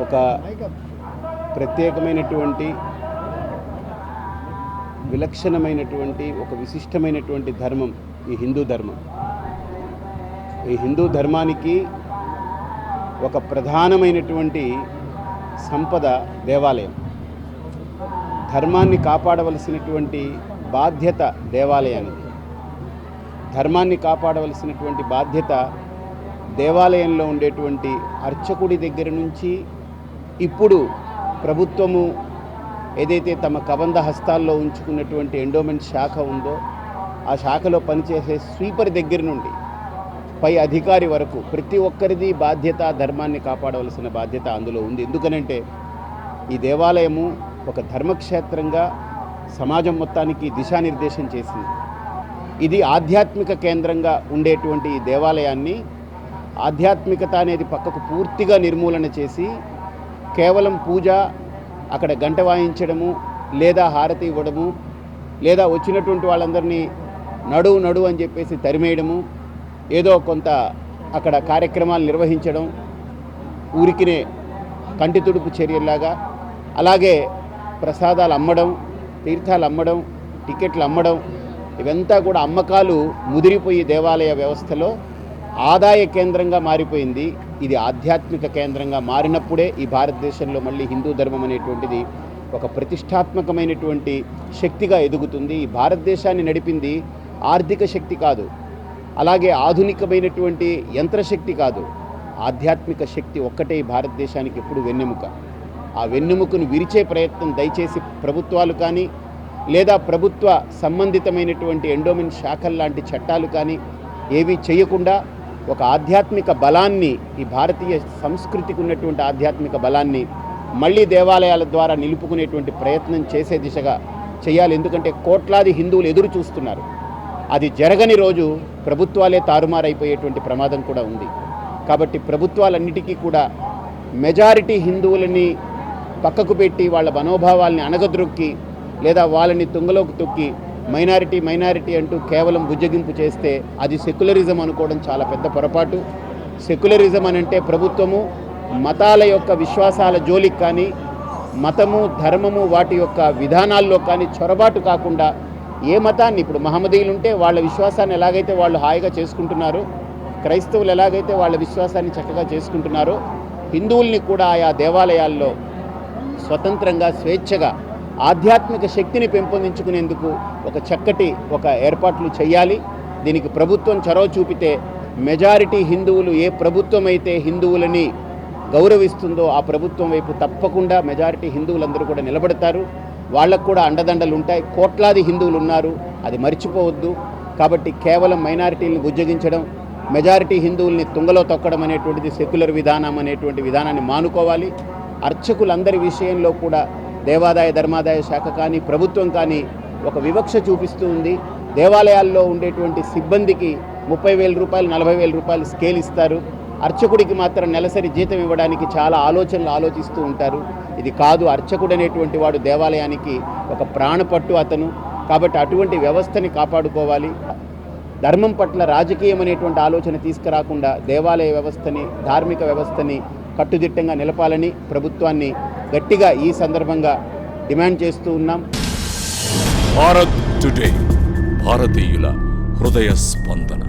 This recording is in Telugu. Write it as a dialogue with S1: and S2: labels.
S1: ఒక ప్రత్యేకమైనటువంటి విలక్షణమైనటువంటి ఒక విశిష్టమైనటువంటి ధర్మం ఈ హిందూ ధర్మం. ఈ హిందూ ధర్మానికి ఒక ప్రధానమైనటువంటి సంపద దేవాలయం. ధర్మాన్ని కాపాడవలసినటువంటి బాధ్యత దేవాలయానికి. ధర్మాన్ని కాపాడవలసినటువంటి బాధ్యత దేవాలయంలో ఉండేటువంటి అర్చకుడి దగ్గర నుంచి ఇప్పుడు ప్రభుత్వము ఏదైతే తమ కబంధ హస్తాల్లో ఉంచుకున్నటువంటి ఎండోమెంట్ శాఖ ఉందో ఆ శాఖలో పనిచేసే స్వీపర్ దగ్గర నుండి పై అధికారి వరకు ప్రతి ఒక్కరిది బాధ్యత, ధర్మాన్ని కాపాడవలసిన బాధ్యత అందులో ఉంది. ఎందుకనంటే ఈ దేవాలయము ఒక ధర్మక్షేత్రంగా సమాజం మొత్తానికి దిశానిర్దేశం చేసింది. ఇది ఆధ్యాత్మిక కేంద్రంగా ఉండేటువంటి ఈ దేవాలయాన్ని ఆధ్యాత్మికత అనేది పక్కకు పూర్తిగా నిర్మూలన చేసి కేవలం పూజ, అక్కడ గంట వాయించడము, లేదా హారతి ఇవ్వడము, లేదా వచ్చినటువంటి వాళ్ళందరినీ నడు అని చెప్పేసి తరిమేయడము, ఏదో కొంత అక్కడ కార్యక్రమాలు నిర్వహించడం, ఊరికినే కంటి తుడుపు చర్యలాగా, అలాగే ప్రసాదాలు అమ్మడం, తీర్థాలు అమ్మడం, టికెట్లు అమ్మడం, ఇవంతా కూడా అమ్మకాలు ముదిరిపోయి దేవాలయ వ్యవస్థలో ఆదాయ కేంద్రంగా మారిపోయింది. ఇది ఆధ్యాత్మిక కేంద్రంగా మారినప్పుడే ఈ భారతదేశంలో మళ్ళీ హిందూ ధర్మం అనేటువంటిది ఒక ప్రతిష్టాత్మకమైనటువంటి శక్తిగా ఎదుగుతుంది. ఈ భారతదేశాన్ని నడిపింది ఆర్థిక శక్తి కాదు, అలాగే ఆధునికమైనటువంటి యంత్రశక్తి కాదు, ఆధ్యాత్మిక శక్తి ఒక్కటే ఈ భారతదేశానికి ఎప్పుడు వెన్నెముక. ఆ వెన్నెముకను విరిచే ప్రయత్నం దయచేసి ప్రభుత్వాలు కానీ, లేదా ప్రభుత్వ సంబంధితమైనటువంటి ఎండోమెంట్ శాఖల లాంటి చట్టాలు కానీ ఏవి చేయకుండా ఒక ఆధ్యాత్మిక బలాన్ని, ఈ భారతీయ సంస్కృతికి ఉన్నటువంటి ఆధ్యాత్మిక బలాన్ని మళ్ళీ దేవాలయాల ద్వారా నిలుపుకునేటువంటి ప్రయత్నం చేసే దిశగా చేయాలి. ఎందుకంటే కోట్లాది హిందువులు ఎదురు చూస్తున్నారు. అది జరగని రోజు ప్రభుత్వాలే తారుమారైపోయేటువంటి ప్రమాదం కూడా ఉంది. కాబట్టి ప్రభుత్వాలన్నిటికీ కూడా మెజారిటీ హిందువులని పక్కకు పెట్టి వాళ్ళ మనోభావాల్ని అణగద్రొక్కి, లేదా వాళ్ళని తుంగలోకి తొక్కి మైనారిటీ అంటూ కేవలం బుజ్జగింపు చేస్తే అది సెక్యులరిజం అనుకోవడం చాలా పెద్ద పొరపాటు. సెక్యులరిజం అని అంటే ప్రభుత్వము మతాల యొక్క విశ్వాసాల జోలికి కానీ, మతము, ధర్మము వాటి యొక్క విధానాల్లో కానీ చొరబాటు కాకుండా, ఏ మతాన్ని ఇప్పుడు మహమ్మదీయులు ఉంటే వాళ్ళ విశ్వాసాన్ని ఎలాగైతే వాళ్ళు హాయిగా చేసుకుంటున్నారో, క్రైస్తవులు ఎలాగైతే వాళ్ళ విశ్వాసాన్ని చక్కగా చేసుకుంటున్నారో, హిందువుల్ని కూడా ఆయా దేవాలయాల్లో స్వతంత్రంగా, స్వేచ్ఛగా ఆధ్యాత్మిక శక్తిని పెంపొందించుకునేందుకు ఒక చక్కటి ఏర్పాట్లు చేయాలి. దీనికి ప్రభుత్వం చొరవ చూపితే మెజారిటీ హిందువులు, ఏ ప్రభుత్వం అయితే హిందువులని గౌరవిస్తుందో ఆ ప్రభుత్వం వైపు తప్పకుండా మెజారిటీ హిందువులందరూ కూడా నిలబడతారు. వాళ్ళకు కూడా అండదండలు ఉంటాయి. కోట్లాది హిందువులు ఉన్నారు, అది మర్చిపోవద్దు. కాబట్టి కేవలం మైనారిటీలను బుజ్జగించడం, మెజారిటీ హిందువుల్ని తుంగలో తొక్కడం అనేటువంటిది సెక్యులర్ విధానం అనేటువంటి విధానాన్ని మానుకోవాలి. అర్చకులందరి విషయంలో కూడా దేవాదాయ ధర్మాదాయ శాఖ కానీ, ప్రభుత్వం కానీ ఒక వివక్ష చూపిస్తూ ఉంది. దేవాలయాల్లో ఉండేటువంటి సిబ్బందికి 30,000 రూపాయలు, 40,000 రూపాయలు స్కేల్ ఇస్తారు. అర్చకుడికి మాత్రం నెలసరి జీతం ఇవ్వడానికి చాలా ఆలోచనలు ఆలోచిస్తూ ఉంటారు. ఇది కాదు. అర్చకుడు అనేటువంటి వాడు దేవాలయానికి ఒక ప్రాణపట్టు అతను. కాబట్టి అటువంటి వ్యవస్థని కాపాడుకోవాలి. ధర్మం పట్ల రాజకీయం అనేటువంటి ఆలోచన తీసుకురాకుండా దేవాలయ వ్యవస్థని, ధార్మిక వ్యవస్థని కట్టుదిట్టంగా నిలపాలని ప్రభుత్వాన్ని గట్టిగా ఈ సందర్భంగా డిమాండ్ చేస్తూ ఉన్నాం.
S2: భారత్ టుడే, భారతీయుల హృదయ స్పందన.